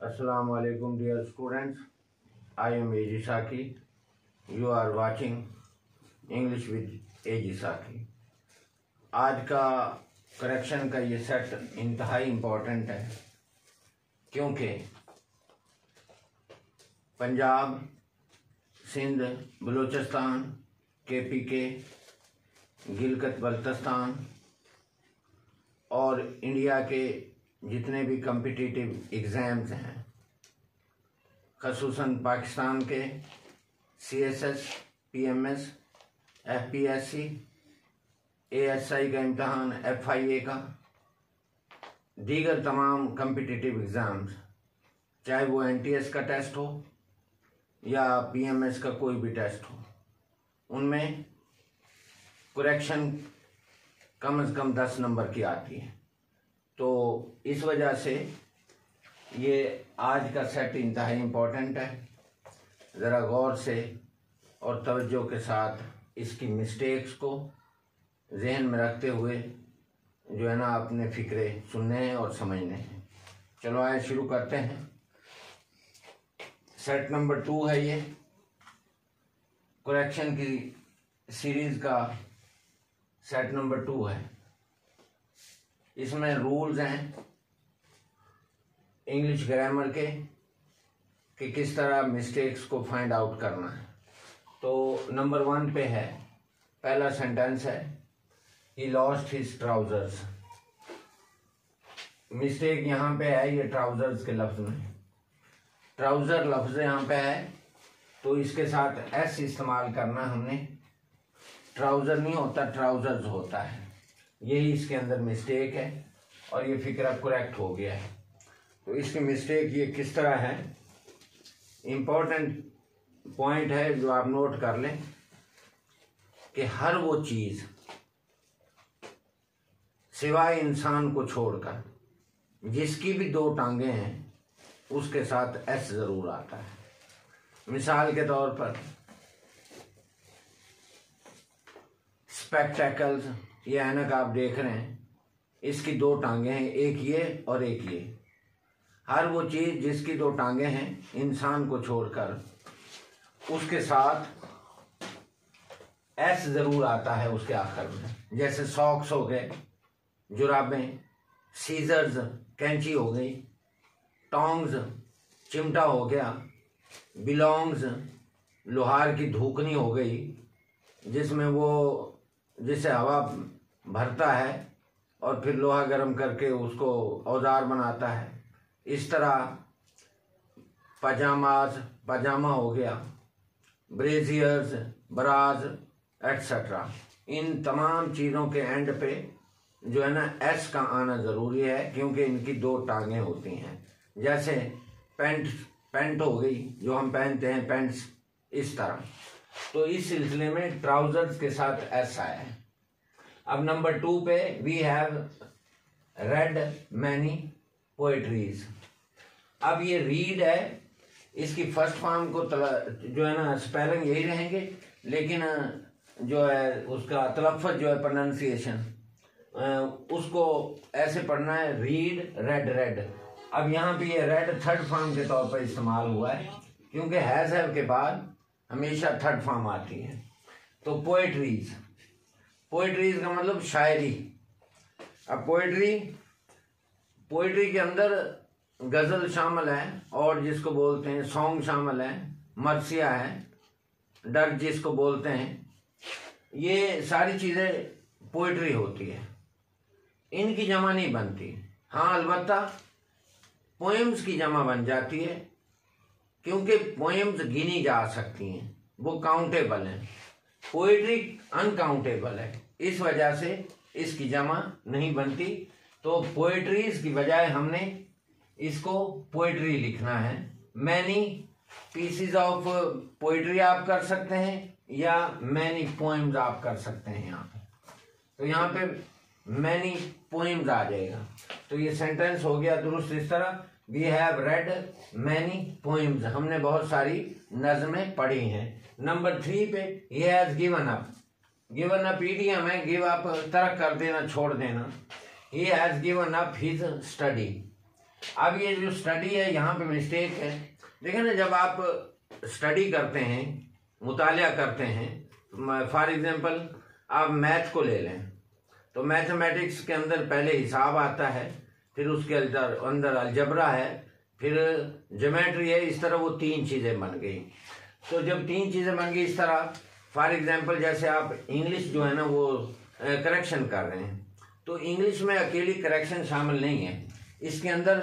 Assalamu alaikum dear students. I am A.G. Saki. You are watching English with A.G. Saki. आज का correction का ये set इंतहाई important है क्योंकि पंजाब, सिंध, बलूचिस्तान, KPK, गिलगित बल्तिस्तान और इंडिया के जितने भी कम्पिटिटिव एग्ज़ाम्स हैं, ख़ुसूसन पाकिस्तान के CSS, PMS, FPSC, ASI का इम्तहान, FIA का, दीगर तमाम कम्पिटिटिव एग्ज़ाम्स, चाहे वो NTS का टेस्ट हो या PMS का कोई भी टेस्ट हो, उनमें करेक्शन कम से कम 10 नंबर की आती है। तो इस वजह से ये आज का सेट इंतहाई इम्पोर्टेंट है। ज़रा गौर से और तवज्जो के साथ इसकी मिस्टेक्स को जहन में रखते हुए जो है ना अपने फ़िक्रे सुनने हैं और समझने हैं। चलो आए शुरू करते हैं। सेट नंबर 2 है ये, करेक्शन की सीरीज़ का सेट नंबर 2 है। इसमें रूल्स हैं इंग्लिश ग्रामर के कि किस तरह मिस्टेक्स को फाइंड आउट करना है। तो नंबर 1 पे है, पहला सेंटेंस है he lost his trousers. Mistake यहाँ पे है, ये ट्राउजर्स के लफ्ज़ में, ट्राउज़र लफ्ज़ यहाँ पे है तो इसके साथ एस इस्तेमाल करना हमने। ट्राउज़र नहीं होता, ट्राउजर्स होता है। यही इसके अंदर मिस्टेक है और ये फिक्रा करेक्ट हो गया है। तो इसकी मिस्टेक ये किस तरह है, इम्पोर्टेंट पॉइंट है जो आप नोट कर लें कि हर वो चीज़ सिवाय इंसान को छोड़कर जिसकी भी 2 टांगें हैं उसके साथ एस ज़रूर आता है। मिसाल के तौर पर स्पेक्टेकल्स, ये ऐनक आप देख रहे हैं, इसकी 2 टांगें हैं, एक ये और एक ये। हर वो चीज़ जिसकी 2 टांगें हैं इंसान को छोड़कर उसके साथ एस ज़रूर आता है उसके आखिर में। जैसे सॉक्स हो गए, जुराबें, सीजर्स कैंची हो गई, टोंग्स चिमटा हो गया, बिलोंग्स लोहार की धूकनी हो गई जिसमें वो जिसे हवा भरता है और फिर लोहा गर्म करके उसको औजार बनाता है। इस तरह पजामा हो गया, ब्रेजियर्स, बराज एट्सेट्रा। इन तमाम चीज़ों के एंड पे जो है ना एस का आना ज़रूरी है क्योंकि इनकी 2 टांगें होती हैं। जैसे पैंट हो गई जो हम पहनते हैं, पैंट्स, इस तरह। तो इस सिलसिले में ट्राउजर्स के साथ एस आया है। अब नंबर 2 पे we have read many poetries. अब ये रीड है, इसकी फर्स्ट फॉर्म को जो है ना स्पेलिंग यही रहेंगे, लेकिन जो है उसका तलफ़्फ़ुज़ जो है प्रोनाउंसिएशन उसको ऐसे पढ़ना है, रीड रेड रेड। अब यहाँ पे ये रेड थर्ड फॉर्म के तौर पर इस्तेमाल हुआ है क्योंकि हैज़ हैव के बाद हमेशा थर्ड फॉर्म आती है। तो पोएट्रीज, पोएट्रीज का मतलब शायरी। अब पोएट्री के अंदर गज़ल शामिल है और जिसको बोलते हैं सॉन्ग शामिल है, मरसिया है, डर जिसको बोलते हैं, ये सारी चीज़ें पोएट्री होती है। इनकी जमा नहीं बनती। हाँ, अलबत्ता पोएम्स की जमा बन जाती है क्योंकि पोएम्स गिनी जा सकती हैं, वो काउंटेबल हैं। पोएट्री अनकाउंटेबल है, इस वजह से इसकी जमा नहीं बनती। तो पोएट्रीज की बजाय हमने इसको पोएट्री लिखना है। मैनी पीसीज ऑफ पोएट्री आप कर सकते हैं या मैनी पोएम्स आप कर सकते हैं यहाँ पे। तो यहाँ पे मैनी पोएम्स आ जाएगा। तो ये सेंटेंस हो गया दुरुस्त इस तरह, we have read many poems. हमने बहुत सारी नज़में पढ़ी हैं। नंबर 3 पे he has given up. Given up idiom है, गिव अप तर्क कर देना, छोड़ देना। He has given up his study. अब ये जो स्टडी है यहाँ पे मिस्टेक है। देखिए ना, जब आप स्टडी करते हैं, मुतालिया करते हैं, फॉर एग्जांपल आप मैथ को ले लें, तो मैथमेटिक्स के अंदर पहले हिसाब आता है, फिर उसके अंदर अलजबरा है, फिर ज्योमेट्री है। इस तरह वो 3 चीज़ें बन गई। तो जब 3 चीज़ें बन गई इस तरह, फॉर एग्जांपल जैसे आप इंग्लिश जो है ना वो करेक्शन कर रहे हैं, तो इंग्लिश में अकेली करेक्शन शामिल नहीं है, इसके अंदर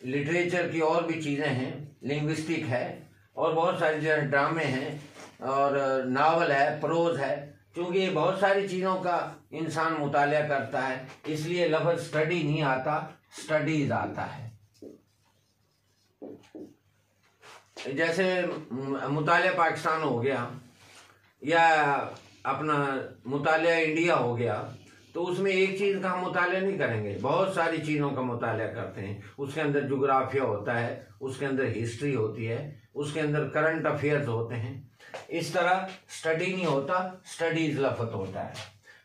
लिटरेचर की और भी चीज़ें हैं, लिंग्विस्टिक है और बहुत सारी जो ड्रामे हैं और नावल है, प्रोज है। क्योंकि ये बहुत सारी चीज़ों का इंसान मुतालिया करता है, इसलिए लफ्ज़ स्टडी नहीं आता, स्टडीज आता है। जैसे मुतालिया पाकिस्तान हो गया या अपना मुतालिया इंडिया हो गया, तो उसमें एक चीज़ का हम मुतालिया नहीं करेंगे, बहुत सारी चीज़ों का मुतालिया करते हैं। उसके अंदर जोग्राफिया होता है, उसके अंदर हिस्ट्री होती है, उसके अंदर करंट अफेयर्स होते हैं। इस तरह स्टडी नहीं होता, स्टडीज लफ्ज़ होता है।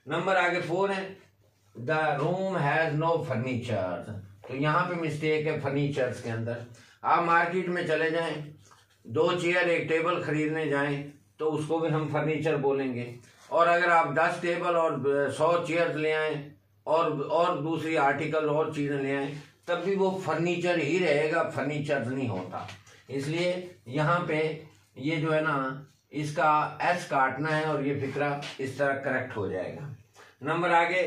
नंबर आगे 4 है, the room has no furniture. तो यहाँ पे मिस्टेक है फर्नीचर्स के अंदर। आप मार्केट में चले जाएं, 2 चेयर 1 टेबल खरीदने जाएं तो उसको भी हम फर्नीचर बोलेंगे। और अगर आप 10 टेबल और 100 चेयर ले आएँ और दूसरी आर्टिकल और चीज़ें ले आएँ, तब भी वो फर्नीचर ही रहेगा, फर्नीचर नहीं होता। इसलिए यहाँ पे ये जो है ना, इसका एस काटना है और ये फिक्रा इस तरह करेक्ट हो जाएगा। नंबर आगे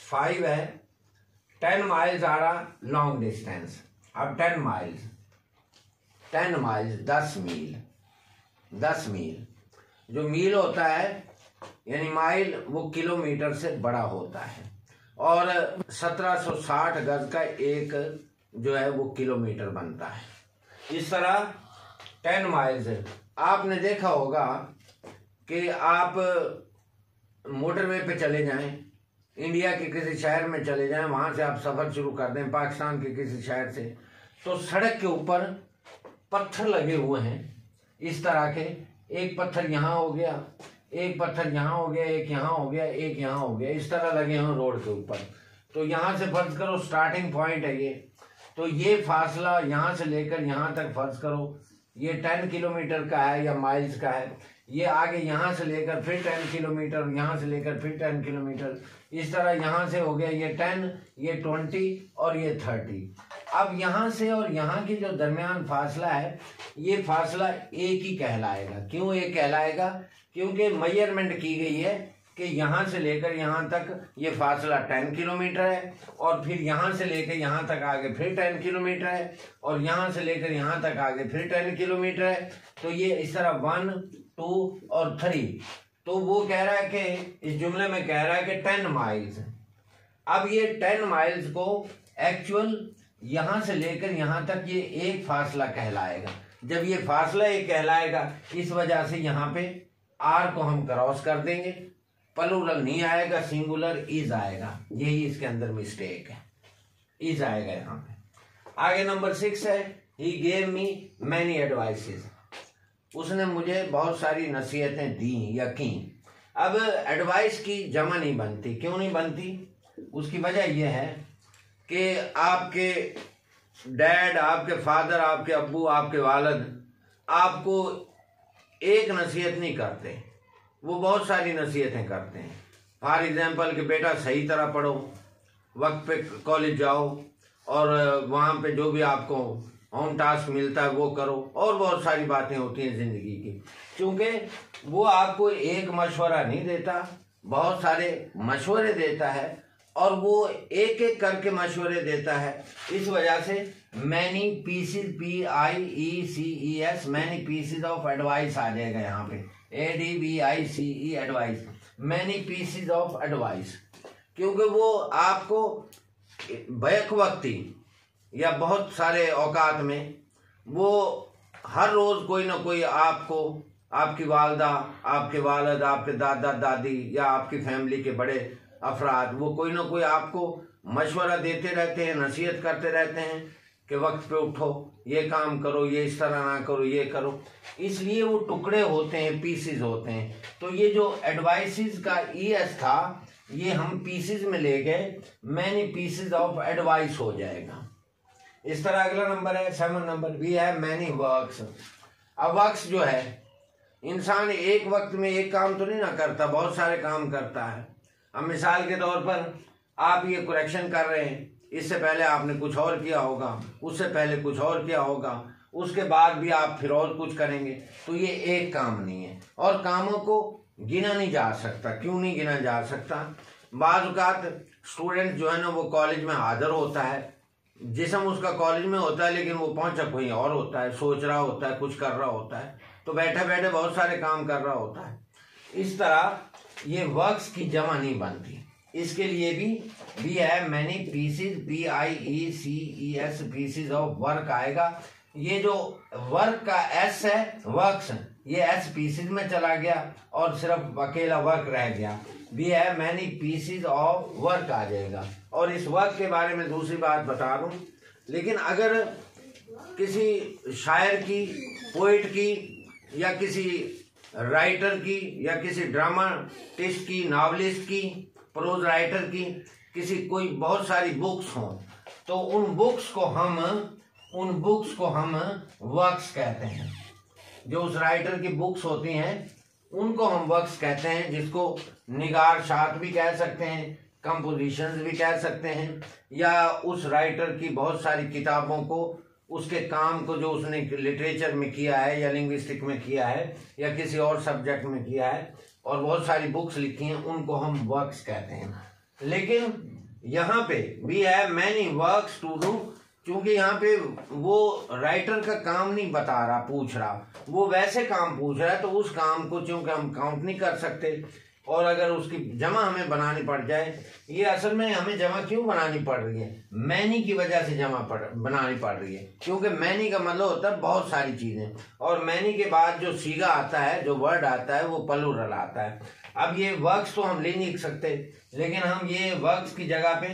5 है, 10 miles are a long distance. अब 10 माइल्स 10 मील 10 मील जो मील होता है, यानी माइल वो किलोमीटर से बड़ा होता है, और 1760 गज का एक जो है वो किलोमीटर बनता है। इस तरह 10 माइल्स है। आपने देखा होगा कि आप मोटरवे पे चले जाएं, इंडिया के किसी शहर में चले जाएं, वहाँ से आप सफ़र शुरू कर दें पाकिस्तान के किसी शहर से, तो सड़क के ऊपर पत्थर लगे हुए हैं इस तरह के। एक पत्थर यहाँ हो गया, एक पत्थर यहाँ हो गया, एक यहाँ हो गया, एक यहाँ हो गया, इस तरह लगे हैं रोड के ऊपर। तो यहाँ से फर्ज करो स्टार्टिंग पॉइंट है ये, तो ये फासला यहाँ से लेकर यहाँ तक फर्ज करो ये 10 किलोमीटर का है या माइल्स का है। ये आगे यहाँ से लेकर फिर 10 किलोमीटर, यहाँ से लेकर फिर 10 किलोमीटर, इस तरह यहाँ से हो गया ये 10, ये 20 और ये 30। अब यहाँ से और यहाँ की जो दरमियान फासला है, ये फासला एक ही कहलाएगा। क्यों एक कहलाएगा? क्योंकि मेजरमेंट की गई है कि यहाँ से लेकर यहाँ तक ये फासला 10 किलोमीटर है, और फिर यहाँ से लेकर यहाँ तक आगे फिर 10 किलोमीटर है, और यहाँ से लेकर यहाँ तक आगे फिर 10 किलोमीटर है। तो ये इस तरह 1, 2 और 3। तो वो कह रहा है कि इस जुमले में कह रहा है कि 10 माइल्स। अब ये 10 माइल्स को एक्चुअल यहाँ से लेकर यहाँ तक ये एक फासला कहलाएगा। जब ये फासला एक कहलाएगा, इस वजह से यहाँ पे आर को हम क्रॉस कर देंगे, प्लूरल नहीं आएगा, सिंगुलर इज आएगा। यही इसके अंदर मिस्टेक है, इज आएगा यहाँ पे। आगे नंबर 6 है, he gave me many advices. उसने मुझे बहुत सारी नसीहतें दी या की। अब एडवाइस की जमा नहीं बनती। क्यों नहीं बनती? उसकी वजह यह है कि आपके डैड, आपके फादर, आपके अब्बू, आपके वालिद आपको एक नसीहत नहीं करते, वो बहुत सारी नसीहतें करते हैं। फॉर एग्जांपल कि बेटा सही तरह पढ़ो, वक्त पे कॉलेज जाओ, और वहाँ पे जो भी आपको होम टास्क मिलता है वो करो, और बहुत सारी बातें होती हैं ज़िंदगी की। क्योंकि वो आपको एक मशवरा नहीं देता, बहुत सारे मशवरे देता है, और वो एक एक करके मशवरे देता है। इस वजह से many pieces, PIECES, many pieces of advice आ जाएगा यहाँ पे, ADVICE advice, many pieces of advice. क्योंकि वो आपको बैक वक्ती या बहुत सारे औकात में वो हर रोज़ कोई ना कोई आपको, आपकी वालदा, आपके वालिद, आपके दादा दादी या आपकी फैमिली के बड़े अफराद, वो कोई ना कोई आपको मशवरा देते रहते हैं, नसीहत करते रहते हैं कि वक्त पे उठो, ये काम करो, ये इस तरह ना करो, ये करो। इसलिए वो टुकड़े होते हैं, पीसेस होते हैं। तो ये जो एडवाइसेस का ES था, ये हम पीसेस में ले गए, मैनी पीसेस ऑफ एडवाइस हो जाएगा। इस तरह अगला नंबर है 7 number, we have many works. अब वर्क्स जो है, इंसान एक वक्त में एक काम तो नहीं ना करता, बहुत सारे काम करता है। अब मिसाल के तौर पर आप ये करेक्शन कर रहे हैं, इससे पहले आपने कुछ और किया होगा, उससे पहले कुछ और किया होगा, उसके बाद भी आप फिर और कुछ करेंगे। तो ये एक काम नहीं है, और कामों को गिना नहीं जा सकता। क्यों नहीं गिना जा सकता? बाज़ औक़ात स्टूडेंट जो है ना वो कॉलेज में हाजिर होता है, जिस्म उसका कॉलेज में होता है, लेकिन वो पहुंचा कहीं और होता है, सोच रहा होता है, कुछ कर रहा होता है, तो बैठे बैठे बहुत सारे काम कर रहा होता है। इस तरह ये वर्क्स की जमा नहीं बनती। इसके लिए भी we have many pieces, PIECES, pieces of work आएगा। ये जो वर्क का एस है, वर्क्स, ये एस पीसीज में चला गया और सिर्फ अकेला वर्क रह गया। We have many pieces of work आ जाएगा। और इस वर्क के बारे में दूसरी बात बता दूं, लेकिन अगर किसी शायर की, पोइट की, या किसी राइटर की, या किसी ड्रामाटिस्ट की, नॉवलिस्ट की, प्रोज राइटर की, किसी कोई बहुत सारी बुक्स हों, तो उन बुक्स को हम वर्क्स कहते हैं। जो उस राइटर की बुक्स होती हैं उनको हम वर्क्स कहते हैं, जिसको निगार शात भी कह सकते हैं, कंपोजिशंस भी कह सकते हैं, या उस राइटर की बहुत सारी किताबों को, उसके काम को जो उसने लिटरेचर में किया है या लिंग्विस्टिक में किया है या किसी और सब्जेक्ट में किया है और बहुत सारी बुक्स लिखी हैं, उनको हम वर्क्स कहते हैं। लेकिन यहाँ पे we have many works to do, क्योंकि यहाँ पे वो राइटर का काम नहीं बता रहा, पूछ रहा, वो वैसे काम पूछ रहा है, तो उस काम को चूंकि हम काउंट नहीं कर सकते, और अगर उसकी जमा हमें बनानी पड़ जाए, ये असल में हमें जमा क्यों बनानी पड़ रही है? मैनी की वजह से जमा बनानी पड़ रही है, क्योंकि मैनी का मतलब होता है बहुत सारी चीजें, और मैनी के बाद जो सीगा आता है, जो वर्ड आता है, वो प्लूरल आता है। अब ये वर्क्स तो हम ले नहीं सकते, लेकिन हम ये वर्क्स की जगह पे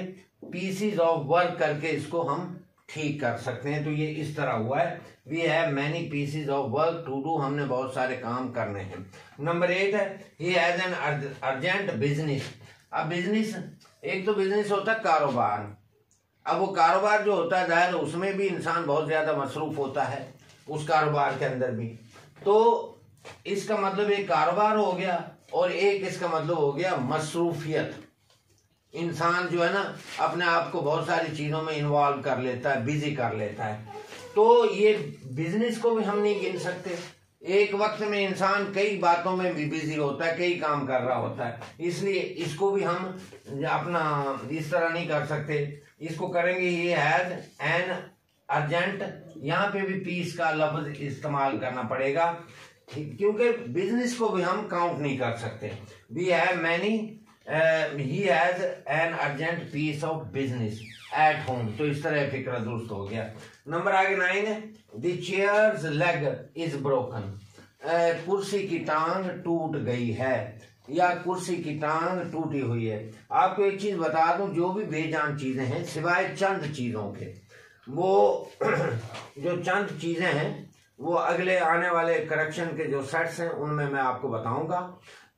पीसीज ऑफ वर्क करके इसको हम ठीक कर सकते हैं। तो ये इस तरह हुआ है, we have many pieces of work to do, हमने बहुत सारे काम करने हैं। नंबर 8 है, he has an urgent business. अब बिजनेस, एक तो बिजनेस होता है कारोबार। अब वो कारोबार जो होता है, जाहिर उसमें भी इंसान बहुत ज्यादा मसरूफ होता है, उस कारोबार के अंदर भी। तो इसका मतलब एक कारोबार हो गया, और एक इसका मतलब हो गया मसरूफियत। इंसान जो है ना अपने आप को बहुत सारी चीजों में इन्वॉल्व कर लेता है, बिजी कर लेता है। तो ये बिजनेस को भी हम नहीं गिन सकते। एक वक्त में इंसान कई बातों में भी बिजी होता है, कई काम कर रहा होता है, इसलिए इसको भी हम अपना इस तरह नहीं कर सकते। इसको करेंगे ये हैज एन अर्जेंट, यहाँ पे भी पीस का लफ्ज इस्तेमाल करना पड़ेगा, क्योंकि बिजनेस को भी हम काउंट नहीं कर सकते। We have many, he has an urgent piece of business at home। तो इस तरह फिक्र दुरुस्त हो गया। नंबर आगे 9 है, the chair's leg is broken। कुर्सी की टांग टूट गई है, या कुर्सी की टांग टूटी हुई है। आपको एक चीज बता दूं, जो भी बेजान चीजें हैं, सिवाय चंद चीजों के, वो जो चंद चीजें हैं वो अगले आने वाले करेक्शन के जो सेट्स हैं उनमें मैं आपको बताऊंगा।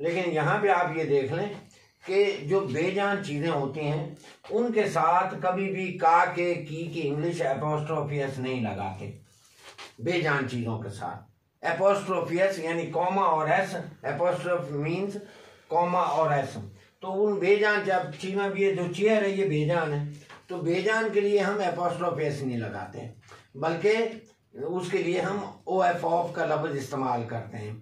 लेकिन यहाँ पे आप ये देख लें कि जो बेजान चीजें होती हैं उनके साथ कभी भी का के की इंग्लिश एपोस्ट्रोफी एस नहीं लगाते। बेजान चीजों के साथ एपोस्ट्रोफी एस यानी कॉमा और एस, एपोस्ट्रोफ मीन्स कॉमा और एस। तो उन बेजान जब चीजें भी, ये जो चेयर है ये बेजान है, तो बेजान के लिए हम एपोस्ट्रोफी एस नहीं लगाते, बल्कि उसके लिए हम ओ एफ ऑफ का लफ्ज इस्तेमाल करते हैं।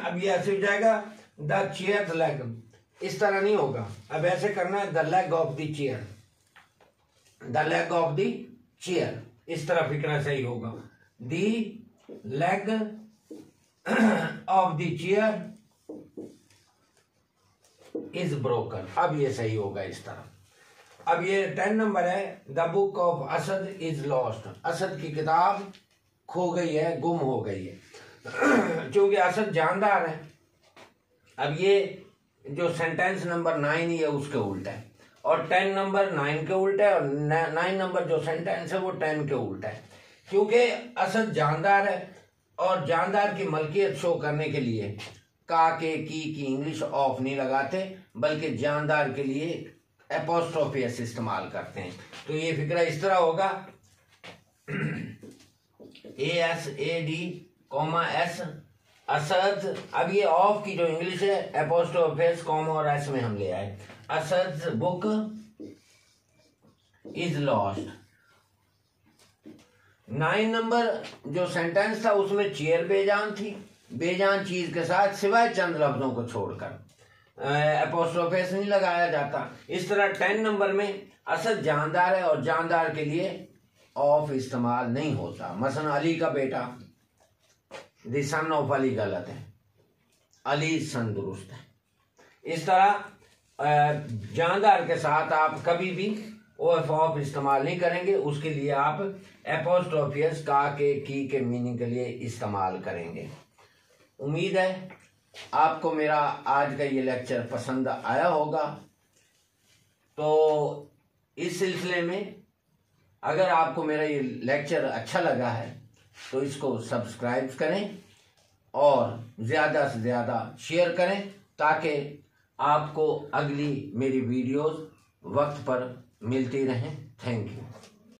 अब ये ऐसे हो जाएगा, द चेयर लेग, इस तरह नहीं होगा। अब ऐसे करना है, the leg of the chair, the leg of the chair, इस तरह फिक्रा सही होगा। The leg of the chair is broken, अब ये सही होगा इस तरह। अब ये 10 नंबर है, the book of Asad is lost. Asad की किताब खो गई है, गुम हो गई है, क्योंकि असद जानदार है। अब ये जो सेंटेंस नंबर 9 है उसके उल्टा है, और 10 नंबर 9 के उल्टा है, और 9 नंबर जो सेंटेंस है वो 10 के उल्टा है। क्योंकि असद जानदार है, और जानदार की मलकियत शो करने के लिए का के की इंग्लिश ऑफ नहीं लगाते, बल्कि जानदार के लिए एपोस्ट्रोफी एस इस्तेमाल करते हैं। तो ये फिक्रा इस तरह होगा ASAD, S, असद। अब ये ऑफ की जो इंग्लिश है एपोस्ट्रोफ एस, कॉमा और एस में हम ले आए। Asad book is lost. 9 number जो सेंटेंस था उसमें चेयर बेजान थी, बेजान चीज के साथ सिवाय चंद लफ्जों को छोड़कर एपोस्ट्रोफ एस नहीं लगाया जाता। इस तरह 10 नंबर में असद जानदार है और जानदार के लिए ऑफ इस्तेमाल नहीं होता। मसलन अली का बेटा, द सन ऑफ अली गलत है, अली सन दुरुस्त है। इस तरह जानदार के साथ आप कभी भी ऑफ इस्तेमाल नहीं करेंगे, उसके लिए आप एपोस्ट्रोफ एस का की के मीनिंग के लिए इस्तेमाल करेंगे। उम्मीद है आपको मेरा आज का ये लेक्चर पसंद आया होगा। तो इस सिलसिले में अगर आपको मेरा ये लेक्चर अच्छा लगा है तो इसको सब्सक्राइब करें और ज़्यादा से ज़्यादा शेयर करें ताकि आपको अगली मेरी वीडियोस वक्त पर मिलती रहें। Thank you.